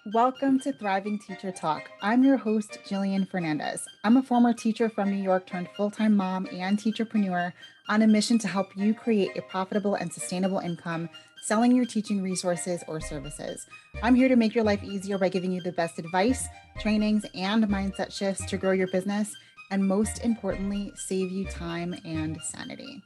Welcome to Thriving Teacher Talk. I'm your host, Jillian Fernandez. I'm a former teacher from New York turned full-time mom and teacherpreneur on a mission to help you create a profitable and sustainable income selling your teaching resources or services. I'm here to make your life easier by giving you the best advice, trainings, and mindset shifts to grow your business, and most importantly, save you time and sanity.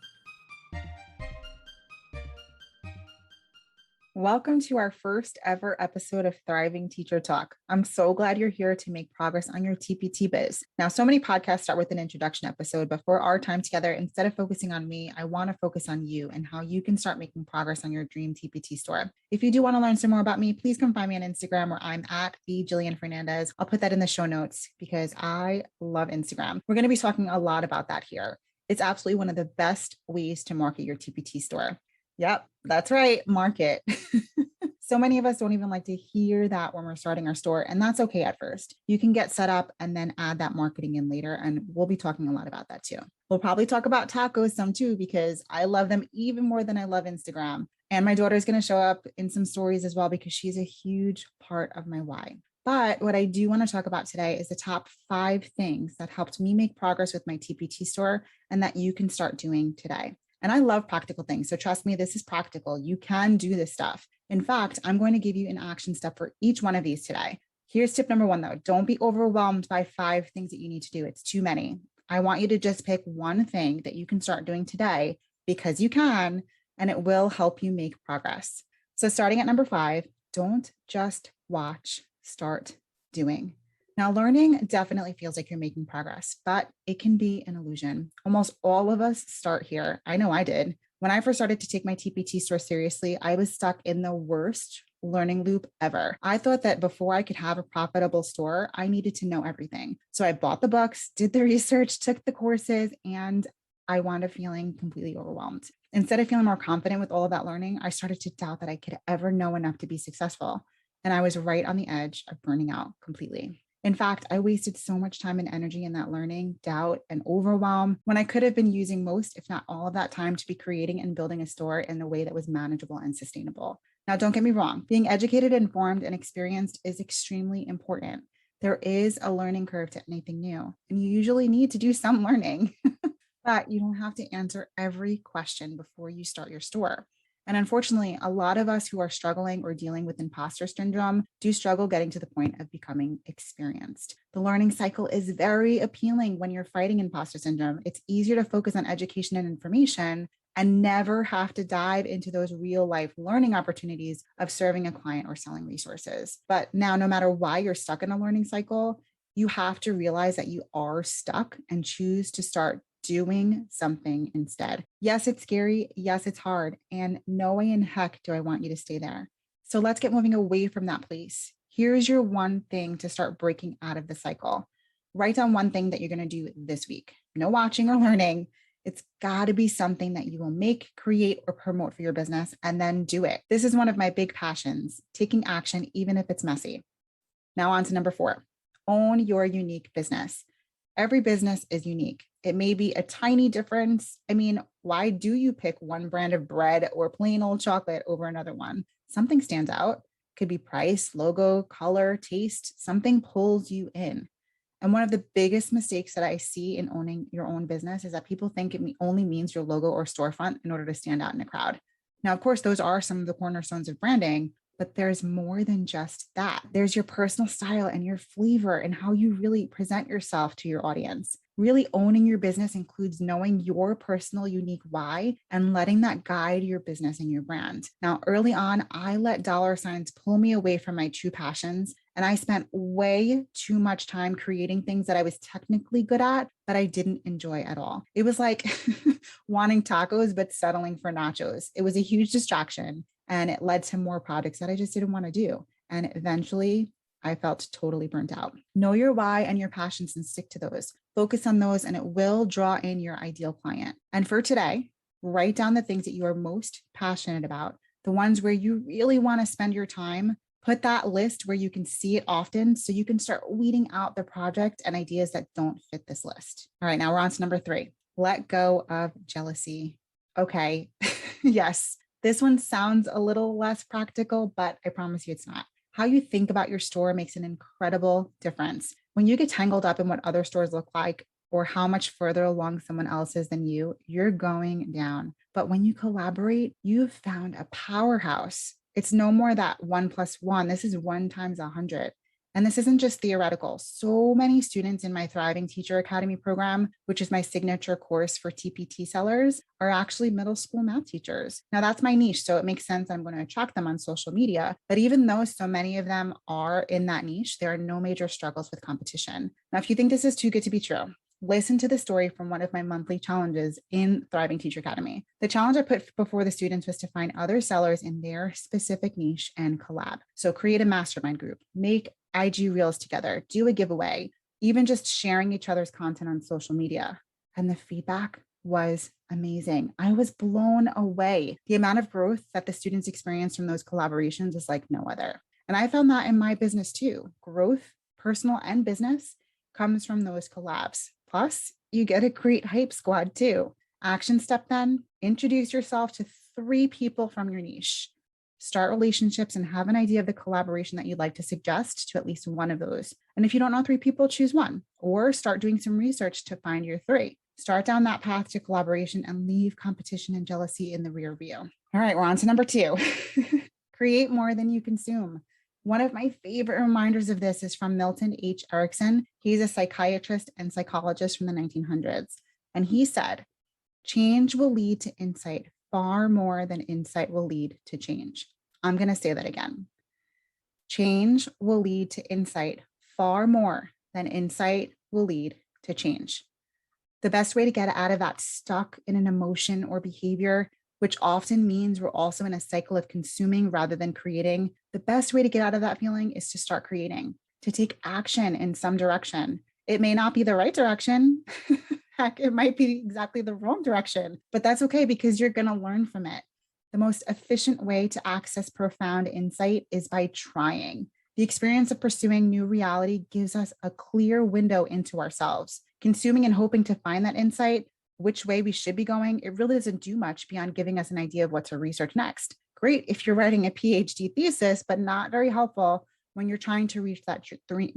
Welcome to our first ever episode of Thriving Teacher Talk. I'm so glad you're here to make progress on your TpT biz. Now, so many podcasts start with an introduction episode, but for our time together, instead of focusing on me, I want to focus on you and how you can start making progress on your dream TpT store. If you do want to learn some more about me, please come find me on Instagram where I'm at the Jillian Fernandez. I'll put that in the show notes because I love Instagram. We're going to be talking a lot about that here. It's absolutely one of the best ways to market your TpT store. Yep, that's right, market. So many of us don't even like to hear that when we're starting our store, and that's okay at first. You can get set up and then add that marketing in later, and we'll be talking a lot about that too. We'll probably talk about tacos some too, because I love them even more than I love Instagram. And my daughter is going to show up in some stories as well because she's a huge part of my why. But what I do want to talk about today is the top 5 things that helped me make progress with my TpT store and that you can start doing today. And I love practical things. So trust me, this is practical. You can do this stuff. In fact, I'm going to give you an action step for each one of these today. Here's tip number 1, though. Don't be overwhelmed by 5 things that you need to do. It's too many. I want you to just pick one thing that you can start doing today because you can, and it will help you make progress. So starting at number 5, don't just watch, start doing. Now, learning definitely feels like you're making progress, but it can be an illusion. Almost all of us start here. I know I did. When I first started to take my TpT store seriously, I was stuck in the worst learning loop ever. I thought that before I could have a profitable store, I needed to know everything. So I bought the books, did the research, took the courses, and I wound up feeling completely overwhelmed. Instead of feeling more confident with all of that learning, I started to doubt that I could ever know enough to be successful. And I was right on the edge of burning out completely. In fact, I wasted so much time and energy in that learning, doubt, and overwhelm when I could have been using most, if not all of that time to be creating and building a store in a way that was manageable and sustainable. Now, don't get me wrong, being educated, informed, and experienced is extremely important. There is a learning curve to anything new, and you usually need to do some learning, but you don't have to answer every question before you start your store. And unfortunately, a lot of us who are struggling or dealing with imposter syndrome do struggle getting to the point of becoming experienced. The learning cycle is very appealing when you're fighting imposter syndrome. It's easier to focus on education and information and never have to dive into those real life learning opportunities of serving a client or selling resources. But now, no matter why you're stuck in a learning cycle, you have to realize that you are stuck and choose to start doing something instead. Yes, it's scary. Yes, it's hard. And no way in heck do I want you to stay there. So let's get moving away from that place. Here's your one thing to start breaking out of the cycle. Write down one thing that you're going to do this week. No watching or learning. It's got to be something that you will make, create, or promote for your business, and then do it. This is one of my big passions, taking action, even if it's messy. Now on to number 4, own your unique business. Every business is unique. It may be a tiny difference. I mean, why do you pick one brand of bread or plain old chocolate over another one? Something stands out. Could be price, logo, color, taste. Something pulls you in. And one of the biggest mistakes that I see in owning your own business is that people think it only means your logo or storefront in order to stand out in a crowd. Now, of course, those are some of the cornerstones of branding, but there's more than just that. There's your personal style and your flavor and how you really present yourself to your audience. Really owning your business includes knowing your personal unique why and letting that guide your business and your brand. Now, early on, I let dollar signs pull me away from my true passions, and I spent way too much time creating things that I was technically good at, but I didn't enjoy at all. It was like wanting tacos, but settling for nachos. It was a huge distraction, and it led to more projects that I just didn't want to do. And eventually, I felt totally burnt out. Know your why and your passions and stick to those. Focus on those, and it will draw in your ideal client. And for today, write down the things that you are most passionate about, the ones where you really want to spend your time. Put that list where you can see it often so you can start weeding out the project and ideas that don't fit this list. All right, now we're on to number 3. Let go of jealousy. Okay, yes, this one sounds a little less practical, but I promise you it's not. How you think about your store makes an incredible difference. When you get tangled up in what other stores look like or how much further along someone else is than you, you're going down. But when you collaborate, you've found a powerhouse. It's no more that 1+1. This is 1 × 100. And this isn't just theoretical. So many students in my Thriving Teacher Academy program, which is my signature course for TpT sellers, are actually middle school math teachers. Now that's my niche, so it makes sense I'm going to attract them on social media. But even though so many of them are in that niche, there are no major struggles with competition. Now, if you think this is too good to be true, listen to the story from one of my monthly challenges in Thriving Teacher Academy. The challenge I put before the students was to find other sellers in their specific niche and collab. So create a mastermind group, make IG Reels together, do a giveaway, even just sharing each other's content on social media. And the feedback was amazing. I was blown away. The amount of growth that the students experienced from those collaborations is like no other. And I found that in my business too. Growth, personal and business, comes from those collabs. Plus, you get a great hype squad too. Action step then, introduce yourself to 3 people from your niche. Start relationships and have an idea of the collaboration that you'd like to suggest to at least one of those. And if you don't know 3 people, choose one, or start doing some research to find your 3. Start down that path to collaboration and leave competition and jealousy in the rear view. All right, we're on to number 2. Create more than you consume. One of my favorite reminders of this is from Milton H. Erickson. He's a psychiatrist and psychologist from the 1900s. And he said, change will lead to insight far more than insight will lead to change. I'm going to say that again. Change will lead to insight far more than insight will lead to change. The best way to get out of that stuck in an emotion or behavior, which often means we're also in a cycle of consuming rather than creating, the best way to get out of that feeling is to start creating, to take action in some direction. It may not be the right direction. Heck, it might be exactly the wrong direction, but that's okay because you're going to learn from it. The most efficient way to access profound insight is by trying. The experience of pursuing new reality gives us a clear window into ourselves. Consuming and hoping to find that insight, which way we should be going, it really doesn't do much beyond giving us an idea of what to research next. Great if you're writing a PhD thesis, but not very helpful when you're trying to reach that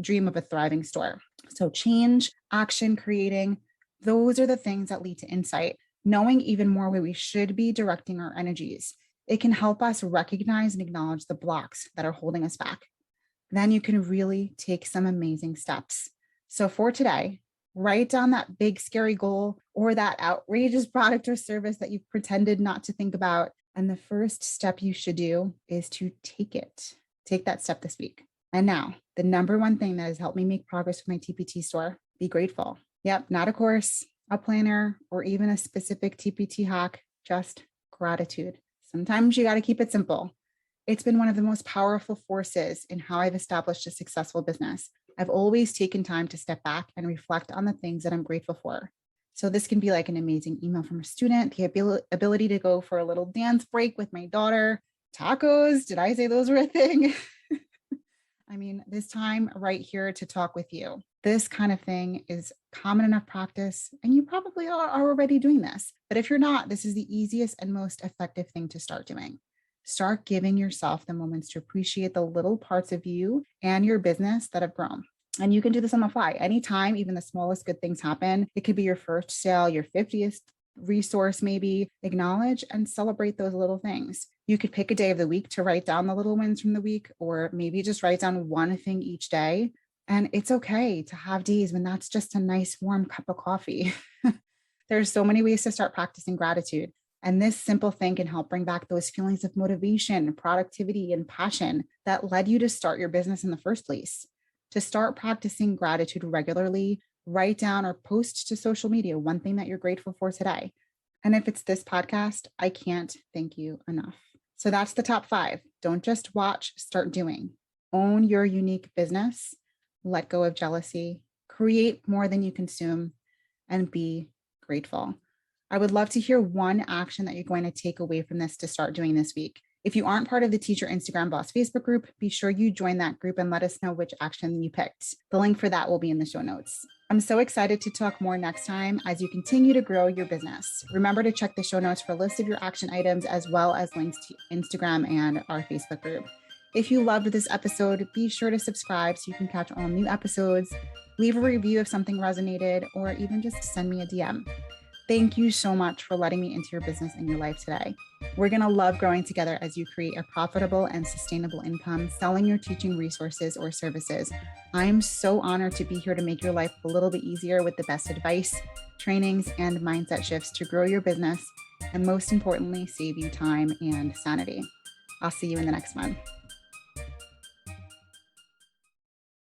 dream of a thriving store. So change, action, creating, those are the things that lead to insight. Knowing even more where we should be directing our energies. It can help us recognize and acknowledge the blocks that are holding us back. Then you can really take some amazing steps. So for today, write down that big, scary goal or that outrageous product or service that you've pretended not to think about. And the first step you should do is to take it. Take that step this week. And now, the number one thing that has helped me make progress with my TpT store, be grateful. Yep, not a course, a planner, or even a specific TpT hack, just gratitude. Sometimes you got to keep it simple. It's been one of the most powerful forces in how I've established a successful business. I've always taken time to step back and reflect on the things that I'm grateful for. So this can be like an amazing email from a student, the ability to go for a little dance break with my daughter, tacos. Did I say those were a thing? I mean, this time right here to talk with you. This kind of thing is common enough practice, and you probably are already doing this. But if you're not, this is the easiest and most effective thing to start doing. Start giving yourself the moments to appreciate the little parts of you and your business that have grown. And you can do this on the fly. Anytime, even the smallest good things happen. It could be your first sale, your 50th resource, maybe. Acknowledge and celebrate those little things. You could pick a day of the week to write down the little wins from the week, or maybe just write down one thing each day. And it's okay to have days when that's just a nice warm cup of coffee. There's so many ways to start practicing gratitude. And this simple thing can help bring back those feelings of motivation, productivity, and passion that led you to start your business in the first place. To start practicing gratitude regularly, write down or post to social media one thing that you're grateful for today. And if it's this podcast, I can't thank you enough. So that's the top 5. Don't just watch, start doing. Own your unique business, let go of jealousy, create more than you consume, and be grateful. I would love to hear one action that you're going to take away from this to start doing this week. If you aren't part of the Teacher Instagram Boss Facebook group, be sure you join that group and let us know which action you picked. The link for that will be in the show notes. I'm so excited to talk more next time as you continue to grow your business. Remember to check the show notes for a list of your action items as well as links to Instagram and our Facebook group. If you loved this episode, be sure to subscribe so you can catch all new episodes, leave a review if something resonated, or even just send me a DM. Thank you so much for letting me into your business and your life today. We're going to love growing together as you create a profitable and sustainable income selling your teaching resources or services. I'm so honored to be here to make your life a little bit easier with the best advice, trainings, and mindset shifts to grow your business, and most importantly, save you time and sanity. I'll see you in the next one.